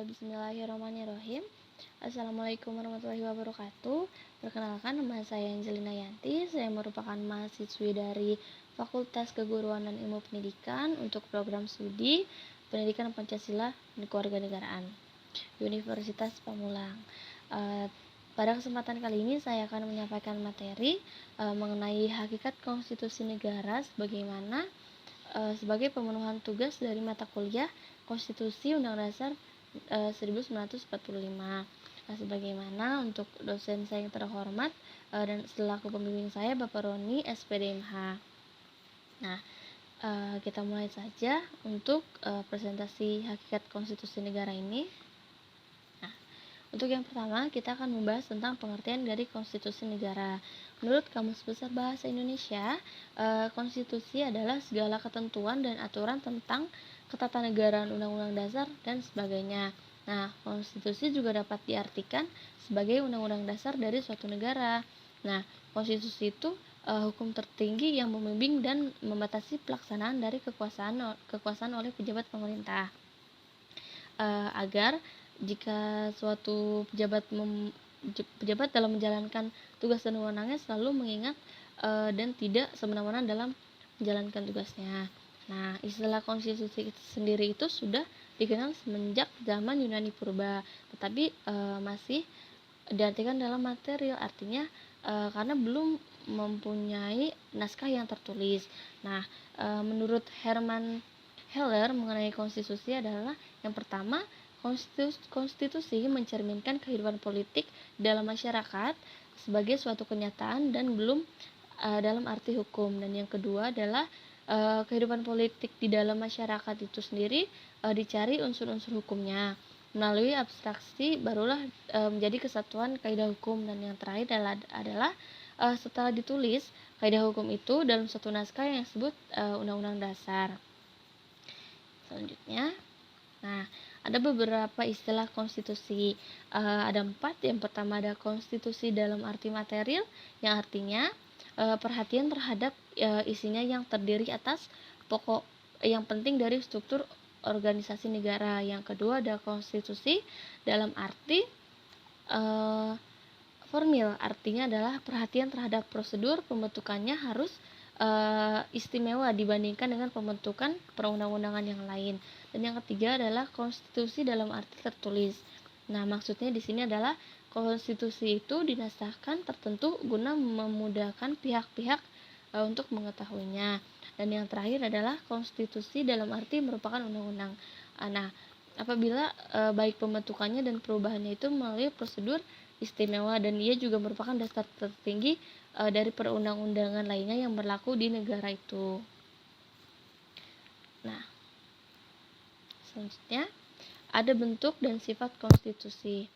Bismillahirrahmanirrahim. Assalamualaikum warahmatullahi wabarakatuh. Perkenalkan, nama saya Angelina Yanti. Saya merupakan mahasiswi dari Fakultas Keguruan dan Ilmu Pendidikan untuk program studi Pendidikan Pancasila dan Kewarganegaraan Universitas Pamulang. Pada kesempatan kali ini saya akan menyampaikan materi mengenai hakikat konstitusi negara sebagai pemenuhan tugas dari mata kuliah Konstitusi Undang-Undang Dasar 1945. Sebagaimana untuk dosen saya yang terhormat dan selaku pembimbing saya Bapak Roni SPDMH. Kita mulai saja untuk presentasi hakikat konstitusi negara ini. Untuk yang pertama, kita akan membahas tentang pengertian dari konstitusi negara. Menurut Kamus Besar Bahasa Indonesia, konstitusi adalah segala ketentuan dan aturan tentang ketatanegaraan undang-undang dasar dan sebagainya. Konstitusi juga dapat diartikan sebagai undang-undang dasar dari suatu negara. Konstitusi itu hukum tertinggi yang membimbing dan membatasi pelaksanaan dari kekuasaan oleh pejabat pemerintah. Agar jika suatu pejabat dalam menjalankan tugas dan wewenangnya selalu mengingat dan tidak semena-mena dalam menjalankan tugasnya. Istilah konstitusi sendiri itu sudah dikenal semenjak zaman Yunani Purba, tetapi masih diartikan dalam material, artinya karena belum mempunyai naskah yang tertulis. Menurut Herman Heller mengenai konstitusi adalah yang pertama, konstitusi mencerminkan kehidupan politik dalam masyarakat sebagai suatu kenyataan dan belum dalam arti hukum. Dan yang kedua adalah kehidupan politik di dalam masyarakat itu sendiri dicari unsur-unsur hukumnya. Melalui abstraksi barulah menjadi kesatuan kaidah hukum. Dan yang terakhir adalah setelah ditulis kaidah hukum itu dalam suatu naskah yang disebut Undang-Undang Dasar. Selanjutnya, ada beberapa istilah konstitusi. Ada 4. Yang pertama ada konstitusi dalam arti material, yang artinya perhatian terhadap isinya yang terdiri atas pokok yang penting dari struktur organisasi negara. Yang kedua ada konstitusi dalam arti formil, artinya adalah perhatian terhadap prosedur pembentukannya harus istimewa dibandingkan dengan pembentukan perundang-undangan yang lain. Dan yang ketiga adalah konstitusi dalam arti tertulis. Maksudnya di sini adalah konstitusi itu dinaskahkan tertentu guna memudahkan pihak-pihak untuk mengetahuinya. Dan yang terakhir adalah konstitusi dalam arti merupakan undang-undang. Apabila baik pembentukannya dan perubahannya itu melalui prosedur istimewa, dan ia juga merupakan dasar tertinggi dari perundang-undangan lainnya yang berlaku di negara itu. Selanjutnya ada bentuk dan sifat konstitusi.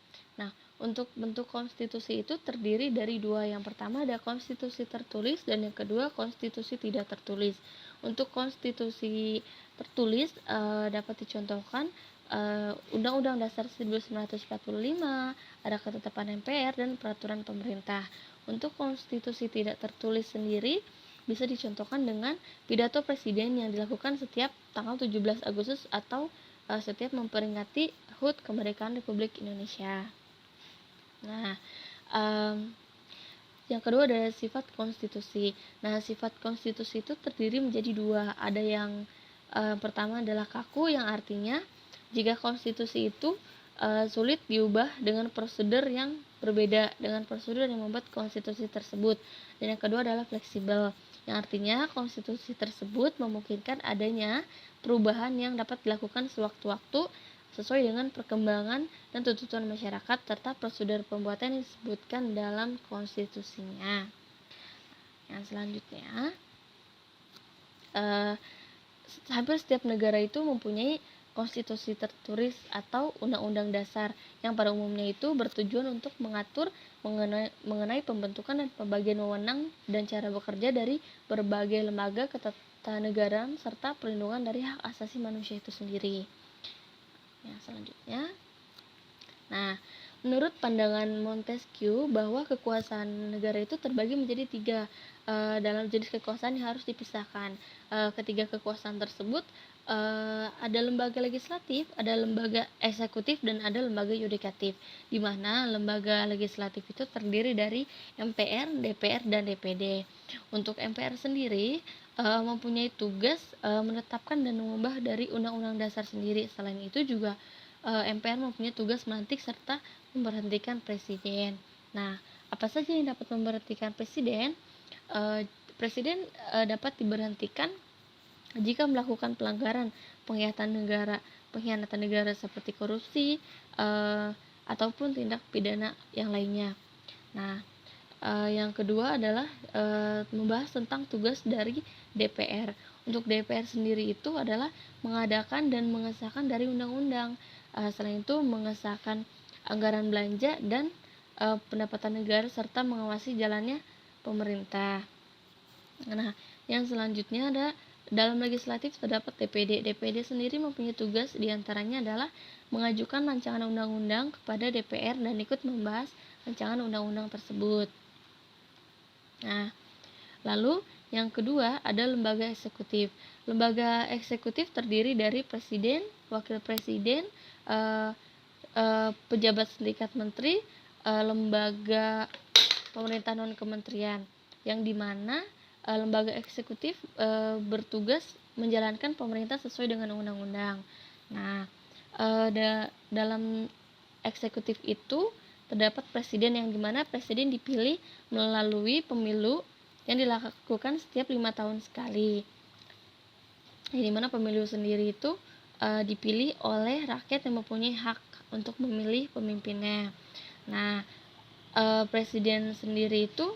Untuk bentuk konstitusi itu terdiri dari 2. Yang pertama ada konstitusi tertulis dan yang kedua konstitusi tidak tertulis. Untuk konstitusi tertulis dapat dicontohkan Undang-Undang Dasar 1945, ada ketetapan MPR dan peraturan pemerintah. Untuk konstitusi tidak tertulis sendiri bisa dicontohkan dengan pidato presiden yang dilakukan setiap tanggal 17 Agustus atau setiap memperingati HUT kemerdekaan Republik Indonesia. Yang kedua adalah sifat konstitusi. Sifat konstitusi itu terdiri menjadi 2. Ada yang pertama adalah kaku, yang artinya jika konstitusi itu sulit diubah dengan prosedur yang berbeda dengan prosedur yang membuat konstitusi tersebut. Dan yang kedua adalah fleksibel, yang artinya konstitusi tersebut memungkinkan adanya perubahan yang dapat dilakukan sewaktu-waktu sesuai dengan perkembangan dan tuntutan masyarakat serta prosedur pembuatan yang disebutkan dalam konstitusinya. Yang selanjutnya, hampir setiap negara itu mempunyai konstitusi tertulis atau undang-undang dasar yang pada umumnya itu bertujuan untuk mengatur mengenai pembentukan dan pembagian wewenang dan cara bekerja dari berbagai lembaga ketatanegaraan serta perlindungan dari hak asasi manusia itu sendiri. Yang selanjutnya, menurut pandangan Montesquieu bahwa kekuasaan negara itu terbagi menjadi 3 dalam jenis kekuasaan yang harus dipisahkan. Ketiga kekuasaan tersebut ada lembaga legislatif, ada lembaga eksekutif, dan ada lembaga yudikatif, di mana lembaga legislatif itu terdiri dari MPR, DPR, dan DPD. Untuk MPR sendiri mempunyai tugas menetapkan dan mengubah dari Undang-Undang Dasar sendiri. Selain itu juga MPR mempunyai tugas melantik serta memberhentikan presiden. Nah, apa saja yang dapat memberhentikan presiden? Eh, Presiden dapat diberhentikan jika melakukan pelanggaran pengkhianatan negara seperti korupsi ataupun tindak pidana yang lainnya. Nah, yang kedua adalah membahas tentang tugas dari DPR. Untuk DPR sendiri itu adalah mengadakan dan mengesahkan dari undang-undang. Selain itu mengesahkan anggaran belanja dan pendapatan negara serta mengawasi jalannya pemerintah. Nah, yang selanjutnya ada dalam legislatif terdapat DPD. DPD sendiri mempunyai tugas diantaranya adalah mengajukan rancangan undang-undang kepada DPR dan ikut membahas rancangan undang-undang tersebut. Nah, lalu yang kedua ada lembaga eksekutif. Lembaga eksekutif terdiri dari presiden, wakil presiden, pejabat setingkat menteri, lembaga pemerintah non kementerian, yang dimana lembaga eksekutif bertugas menjalankan pemerintah sesuai dengan undang-undang. Nah, dalam eksekutif itu terdapat presiden, yang dimana presiden dipilih melalui pemilu yang dilakukan setiap 5 tahun sekali. Yang dimana pemilu sendiri itu dipilih oleh rakyat yang mempunyai hak untuk memilih pemimpinnya. Nah, presiden sendiri itu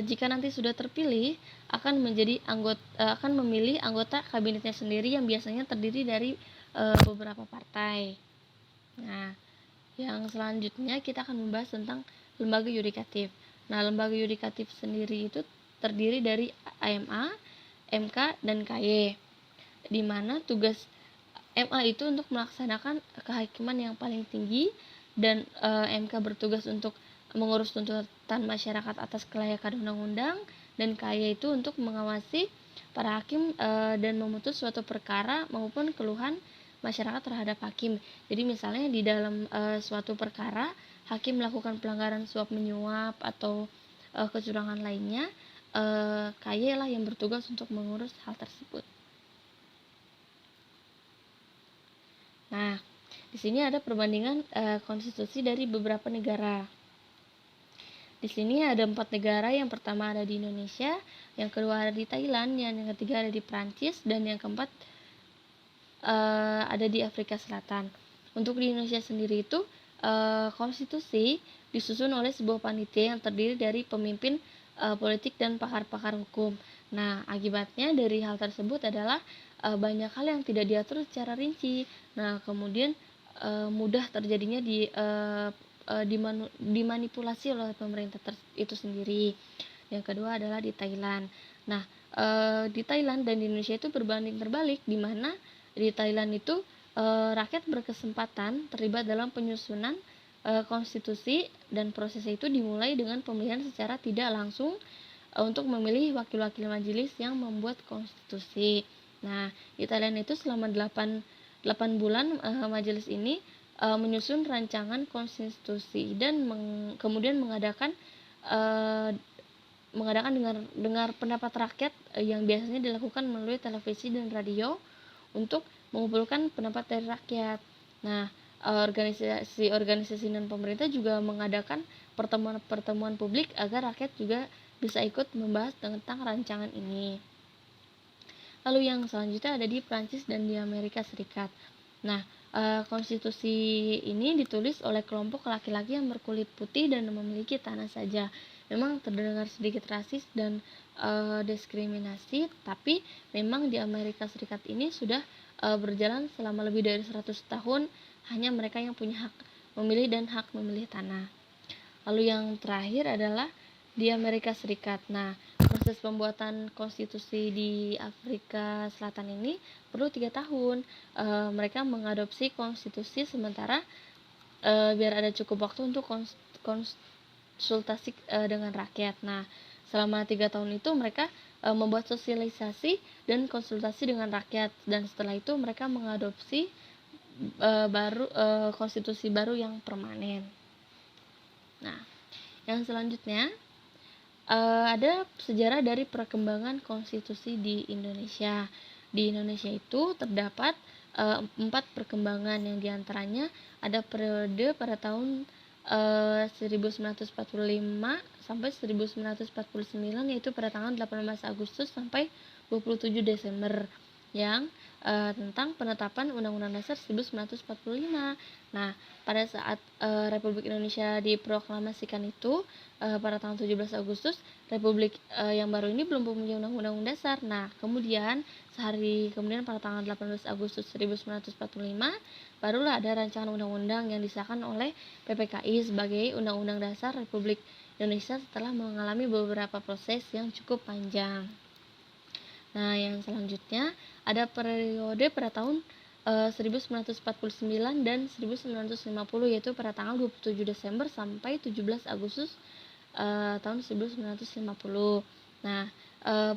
jika nanti sudah terpilih akan memilih anggota kabinetnya sendiri yang biasanya terdiri dari beberapa partai. Nah, yang selanjutnya kita akan membahas tentang lembaga yudikatif. Nah, lembaga yudikatif sendiri itu terdiri dari AMA, MK, dan KY, di mana tugas MA itu untuk melaksanakan kehakiman yang paling tinggi, dan MK bertugas untuk mengurus tuntutan masyarakat atas kelayakan undang-undang, dan KY itu untuk mengawasi para hakim dan memutus suatu perkara maupun keluhan masyarakat terhadap hakim. Jadi misalnya di dalam suatu perkara hakim melakukan pelanggaran suap menyuap atau kecurangan lainnya, KY lah yang bertugas untuk mengurus hal tersebut. Nah, di sini ada perbandingan konstitusi dari beberapa negara. Di sini ada 4 negara. Yang pertama ada di Indonesia, yang kedua ada di Thailand, yang ketiga ada di Prancis, dan yang keempat ada di Afrika Selatan. Untuk di Indonesia sendiri itu konstitusi disusun oleh sebuah panitia yang terdiri dari pemimpin politik dan pakar-pakar hukum. Nah, akibatnya dari hal tersebut adalah banyak hal yang tidak diatur secara rinci. Nah, kemudian mudah terjadinya dimanipulasi oleh pemerintah itu sendiri. Yang kedua adalah di Thailand. Nah, di Thailand dan di Indonesia itu berbanding terbalik, di mana di Thailand itu rakyat berkesempatan terlibat dalam penyusunan konstitusi, dan prosesnya itu dimulai dengan pemilihan secara tidak langsung untuk memilih wakil-wakil majelis yang membuat konstitusi. Nah, di Thailand itu selama 8 bulan majelis ini menyusun rancangan konstitusi dan kemudian mengadakan dengar pendapat rakyat yang biasanya dilakukan melalui televisi dan radio untuk mengumpulkan pendapat dari rakyat. Nah, organisasi non pemerintah juga mengadakan pertemuan publik agar rakyat juga bisa ikut membahas tentang rancangan ini. Lalu yang selanjutnya ada di Prancis dan di Amerika Serikat. Nah, konstitusi ini ditulis oleh kelompok laki-laki yang berkulit putih dan memiliki tanah saja. Memang terdengar sedikit rasis dan diskriminasi, tapi memang di Amerika Serikat ini sudah berjalan selama lebih dari 100 tahun, hanya mereka yang punya hak memilih dan hak memilih tanah. Lalu yang terakhir adalah di Amerika Serikat. Nah, proses pembuatan konstitusi di Afrika Selatan ini perlu 3 tahun. Mereka mengadopsi konstitusi sementara biar ada cukup waktu untuk konsultasi dengan rakyat. Nah, selama 3 tahun itu mereka membuat sosialisasi dan konsultasi dengan rakyat, dan setelah itu mereka mengadopsi konstitusi baru yang permanen. Nah, yang selanjutnya ada sejarah dari perkembangan konstitusi di Indonesia. Di Indonesia itu terdapat 4 perkembangan, yang diantaranya ada periode pada tahun 1945 sampai 1949, yaitu pada tanggal 18 Agustus sampai 27 Desember, yang tentang penetapan Undang-Undang Dasar 1945. Nah, pada saat Republik Indonesia diproklamasikan itu pada tanggal 17 Agustus, Republik yang baru ini belum mempunyai Undang-Undang Dasar. Nah, kemudian sehari kemudian pada tanggal 18 Agustus 1945 barulah ada rancangan undang-undang yang disahkan oleh PPKI sebagai Undang-Undang Dasar Republik Indonesia setelah mengalami beberapa proses yang cukup panjang. Nah, yang selanjutnya ada periode pada tahun 1949 dan 1950, yaitu pada tanggal 27 Desember sampai 17 Agustus tahun 1950. Nah,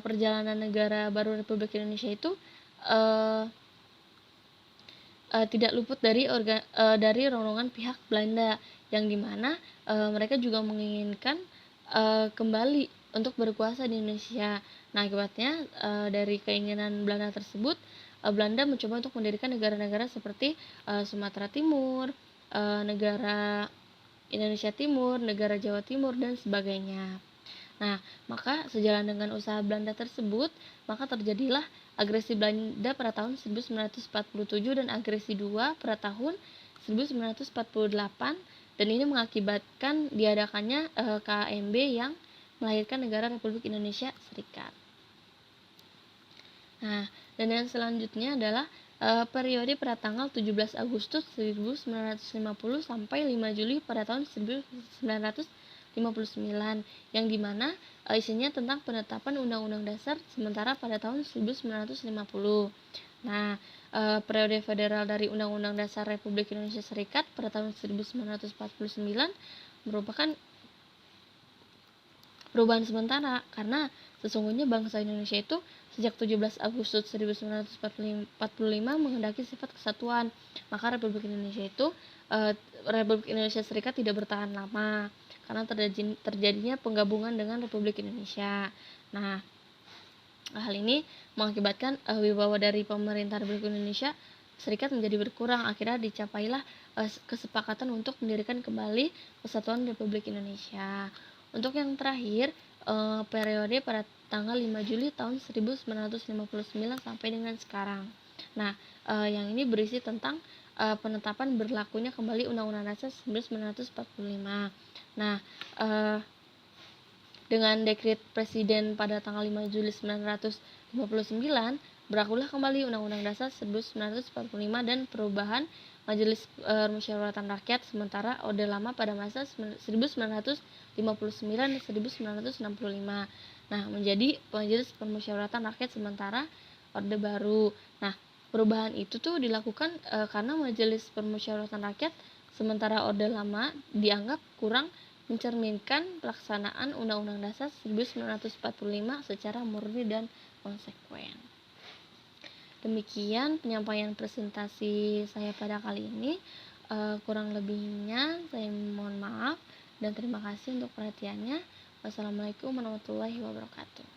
perjalanan negara baru Republik Indonesia itu tidak luput dari rombongan pihak Belanda, yang dimana mereka juga menginginkan kembali untuk berkuasa di Indonesia. Nah, akibatnya dari keinginan Belanda tersebut, Belanda mencoba untuk mendirikan negara-negara seperti Sumatera Timur, negara Indonesia Timur, negara Jawa Timur, dan sebagainya. Nah, maka sejalan dengan usaha Belanda tersebut, maka terjadilah agresi Belanda pada tahun 1947 dan agresi II pada tahun 1948, dan ini mengakibatkan diadakannya KMB yang melahirkan negara Republik Indonesia Serikat. Nah, dan yang selanjutnya adalah periode pada tanggal 17 Agustus 1950 sampai 5 Juli pada tahun 1959, yang dimana isinya tentang penetapan Undang-Undang Dasar sementara pada tahun 1950. Nah, periode federal dari Undang-Undang Dasar Republik Indonesia Serikat pada tahun 1949 merupakan perubahan sementara, karena sesungguhnya bangsa Indonesia itu sejak 17 Agustus 1945 menghendaki sifat kesatuan. Maka Republik Indonesia Serikat tidak bertahan lama karena terjadinya penggabungan dengan Republik Indonesia. Nah, hal ini mengakibatkan wibawa dari pemerintah Republik Indonesia Serikat menjadi berkurang. Akhirnya dicapailah kesepakatan untuk mendirikan kembali Kesatuan Republik Indonesia. Untuk yang terakhir, periode pada tanggal 5 Juli tahun 1959 sampai dengan sekarang. Nah, yang ini berisi tentang penetapan berlakunya kembali Undang-Undang Dasar 1945. Nah, dengan dekret Presiden pada tanggal 5 Juli 1959, berlakulah kembali Undang-Undang Dasar 1945 dan perubahan Majelis Permusyawaratan Rakyat sementara Orde Lama pada masa 1959 dan 1965. Nah, menjadi Majelis Permusyawaratan Rakyat sementara Orde Baru. Nah, perubahan itu tuh dilakukan karena Majelis Permusyawaratan Rakyat sementara Orde Lama dianggap kurang mencerminkan pelaksanaan Undang-Undang Dasar 1945 secara murni dan konsekuen. Demikian penyampaian presentasi saya pada kali ini. Kurang lebihnya saya mohon maaf dan terima kasih untuk perhatiannya. Wassalamualaikum warahmatullahi wabarakatuh.